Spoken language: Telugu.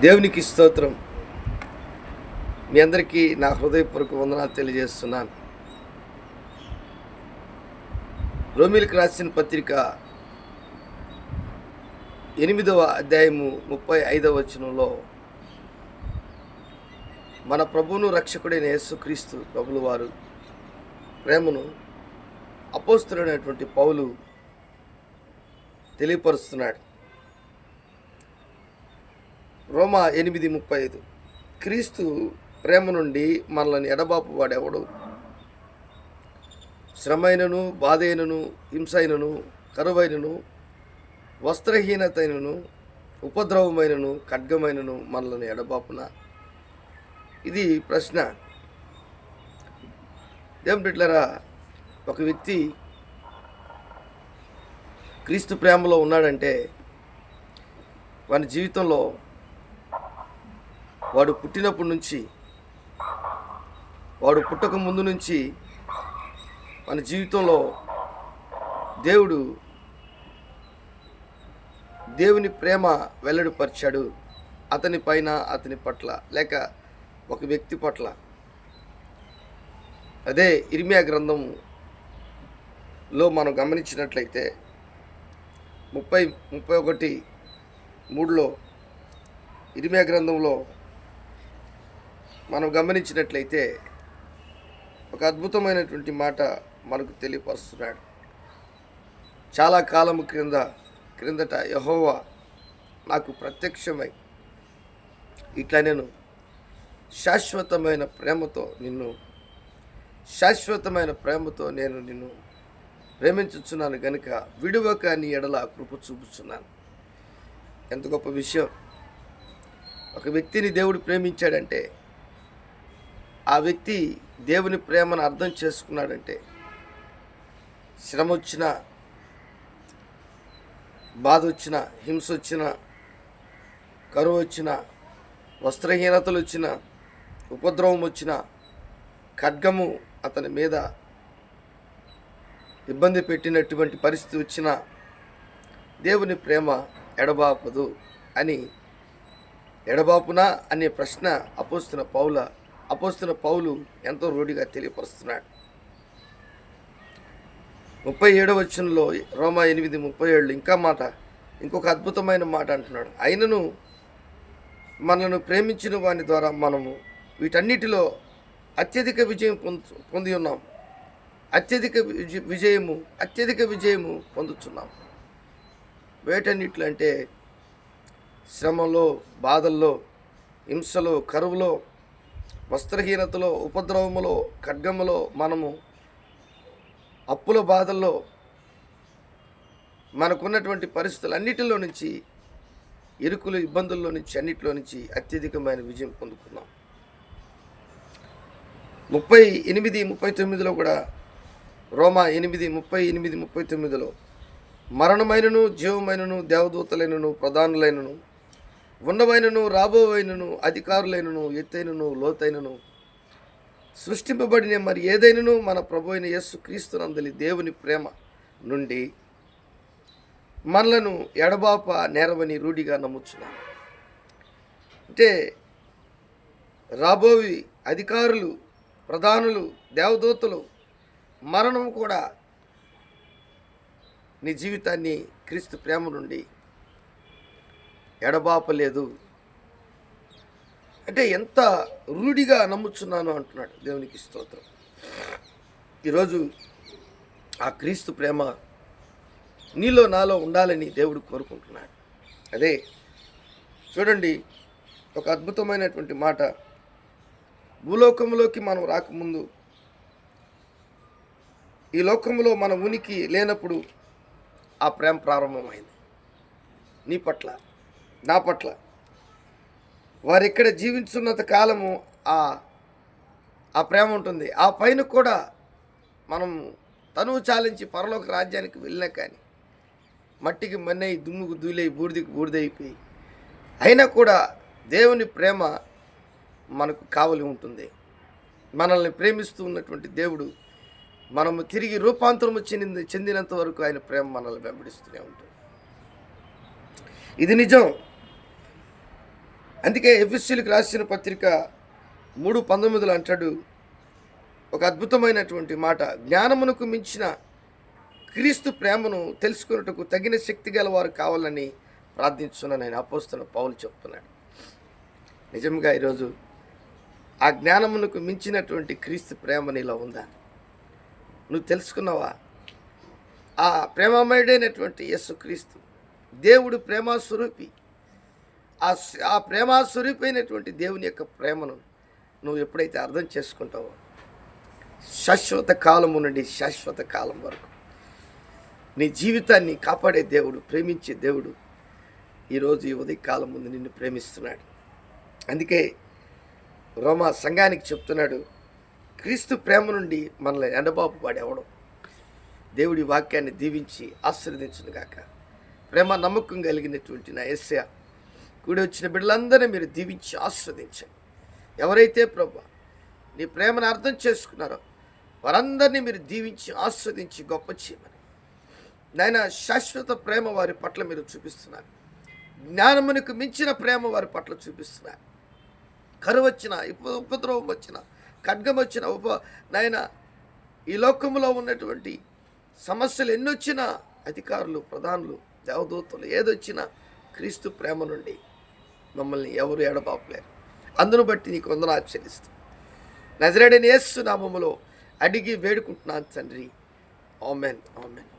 దేవునికి స్తోత్రం. మీ అందరికీ నా హృదయపూర్వక వందనాలు తెలియజేస్తున్నాను. రోమీలకు రాసిన పత్రిక 8వ అధ్యాయము 35వ వచనంలో మన ప్రభువును రక్షకుడైన యేసుక్రీస్తు ప్రభుల వారు ప్రేమను అపోస్తలుడైనటువంటి పౌలు తెలియపరుస్తున్నాడు. రోమా 8:35 క్రీస్తు ప్రేమ నుండి మనల్ని ఎడబాపు వాడెవడు? శ్రమైనను, బాధైనను, హింసైనను, కరువైనను, వస్త్రహీనతైనను, ఉపద్రవమైనను, ఖడ్గమైనను మనల్ని ఎడబాపున? ఇది ప్రశ్న. దేవుని బిడ్డలారా, ఒక వ్యక్తి క్రీస్తు ప్రేమలో ఉన్నాడంటే వాని జీవితంలో వాడు పుట్టినప్పటి నుంచి, వాడు పుట్టక ముందు నుంచి మన జీవితంలో దేవుని ప్రేమ వెల్లడిపరిచాడు అతని పైన, అతని పట్ల, లేక ఒక వ్యక్తి పట్ల. అదే ఇర్మియా గ్రంథంలో మనం గమనించినట్లయితే 31:3లో ఇర్మియా గ్రంథంలో మనం గమనించినట్లయితే ఒక అద్భుతమైనటువంటి మాట మనకు తెలియపరుస్తున్నాడు. చాలా కాలము క్రిందట యెహోవా నాకు ప్రత్యక్షమై ఇట్లా నేను శాశ్వతమైన ప్రేమతో నేను నిన్ను ప్రేమించుచున్నాను గనుక విడువక నీ ఎడల కృప చూపుచున్నాను. ఎంత గొప్ప విషయం! ఒక వ్యక్తిని దేవుడు ప్రేమించాడంటే, ఆ వ్యక్తి దేవుని ప్రేమను అర్థం చేసుకున్నాడంటే, శ్రమ వచ్చినా, బాధ వచ్చినా, హింస వచ్చినా, కరువు వచ్చినా, వస్త్రహీనతలు వచ్చినా, ఉపద్రవం వచ్చినా, ఖడ్గము అతని మీద ఇబ్బంది పెట్టినటువంటి పరిస్థితి వచ్చినా దేవుని ప్రేమ ఎడబాపదు అని, ఎడబాపునా అనే ప్రశ్న అపోస్తలుడైన పౌలు ఎంతో రూఢిగా తెలియపరుస్తున్నాడు. 37వ వచనంలో రోమా 8:37 ఇంకొక అద్భుతమైన మాట అంటున్నాడు. అయినను మనను ప్రేమించిన వాని ద్వారా మనము వీటన్నిటిలో అత్యధిక విజయం పొంది ఉన్నాం. అత్యధిక విజయము పొందుతున్నాం. వేటన్నిట్లు అంటే శ్రమలో, బాధల్లో, హింసలో, కరువులో, వస్త్రహీనతలో, ఉపద్రవములో, ఖడ్గములో, మనము అప్పుల బాధల్లో, మనకున్నటువంటి పరిస్థితులన్నిటిలో నుంచి, ఇరుకులు ఇబ్బందుల్లో నుంచి, అన్నిటిలో నుంచి అత్యధికమైన విజయం పొందుకున్నాం. 38:39లో కూడా, రోమా 8:38-39లో మరణమైనను, జీవమైనను, దేవదూతలైనను, ప్రధానులైనను, ఉన్నవైనను, రాబోవైనను, అధికారులైనను, ఎత్తైనను, లోతైనను, సృష్టింపబడిన మరి ఏదైనను మన ప్రభు అయిన యేసుక్రీస్తునందలి దేవుని ప్రేమ నుండి మనలను ఎడబాప నేరవని రూఢిగా నమ్ముచున్నాం. అంటే రాబోవి అధికారులు, ప్రధానులు, దేవదూతలు, మరణం కూడా నీ జీవితాన్ని క్రీస్తు ప్రేమ నుండి ఎడబాపలేదు. అంటే ఎంత రూఢిగా నమ్ముచున్నాను అంటున్నాడు. దేవునికి స్తోత్రం. ఈరోజు ఆ క్రీస్తు ప్రేమ నీలో, నాలో ఉండాలని దేవుడు కోరుకుంటున్నాడు. అదే చూడండి, ఒక అద్భుతమైనటువంటి మాట. భూలోకంలోకి మనం రాకముందు, ఈ లోకంలో మన ఉనికి లేనప్పుడు ఆ ప్రేమ ప్రారంభమైంది. నీ పట్ల, నా పట్ల. వారు ఇక్కడ జీవించున్నంత కాలము ఆ ప్రేమ ఉంటుంది. ఆ పైన కూడా మనం తనువు చాలించి పరలోక రాజ్యానికి వెళ్ళినా కానీ మట్టికి మన్నై, దుమ్ముకు దూలై, బూడిదకి బూడిదైపోయి, అయినా కూడా దేవుని ప్రేమ మనకు కావలి ఉంటుంది. మనల్ని ప్రేమిస్తూ ఉన్నటువంటి దేవుడు మనము తిరిగి రూపాంతరము చెందినంత వరకు ఆయన ప్రేమ మనల్ని వెంబడిస్తూనే ఉంటుంది. ఇది నిజం. అందుకే ఎఫెసీయులకు రాసిన పత్రిక 3:19 అంటాడు ఒక అద్భుతమైనటువంటి మాట, జ్ఞానమునకు మించిన క్రీస్తు ప్రేమను తెలుసుకున్నట్టుకు తగిన శక్తి గల వారు కావాలని ప్రార్థించున్నాను ఆయన అపోస్తలుడు పౌలు చెప్తున్నాడు. నిజంగా ఈరోజు ఆ జ్ఞానమునకు మించినటువంటి క్రీస్తు ప్రేమ నీలో ఉందా? నువ్వు తెలుసుకున్నావా? ఆ ప్రేమమయుడైనటువంటి యేసుక్రీస్తు దేవుడు ప్రేమాస్వరూపి. ఆ ప్రేమాస్వరూపి అయినటువంటి దేవుని యొక్క ప్రేమను నువ్వు ఎప్పుడైతే అర్థం చేసుకుంటావో శాశ్వత కాలము నుండి శాశ్వత కాలం వరకు నీ జీవితాన్ని కాపాడే దేవుడు, ప్రేమించే దేవుడు ఈరోజు ఈ ఉదయకాలం ముందు నిన్ను ప్రేమిస్తున్నాడు. అందుకే రోమా సంఘానికి చెప్తున్నాడు, క్రీస్తు ప్రేమ నుండి మనల్ని ఎండబాపు వాడెవడం. దేవుడి వాక్యాన్ని దీవించి ఆశీర్వదించును గాక. ప్రేమ నమ్మకం కలిగినటువంటి నా యేసయ్య కూడి వచ్చిన బిడ్డలందరినీ మీరు దీవించి ఆశీర్వదించండి. ఎవరైతే ప్రభు నీ ప్రేమను అర్థం చేసుకున్నారో వారందరినీ మీరు దీవించి ఆస్వాదించి గొప్ప చేయమని నాయన శాశ్వత ప్రేమ వారి పట్ల మీరు చూపిస్తున్నారు. జ్ఞానమునకు మించిన ప్రేమ వారి పట్ల చూపిస్తున్నారు. కరువు వచ్చిన, ఉపద్రవం వచ్చిన, ఖడ్గం వచ్చిన, నాయన ఈ లోకంలో ఉన్నటువంటి సమస్యలు ఎన్నొచ్చినా అధికారులు, ప్రధానులు, దేవదూతలు ఏదొచ్చినా క్రీస్తు ప్రేమ నుండి మమ్మల్ని ఎవరు ఎడబాపలేరు. అందును బట్టి నీకు వందనాలు చెల్లిస్తాం. నజరేయుడైన యేసు నామములో అడిగి వేడుకుంటున్నాను తండ్రి. ఆమేన్, ఆమేన్.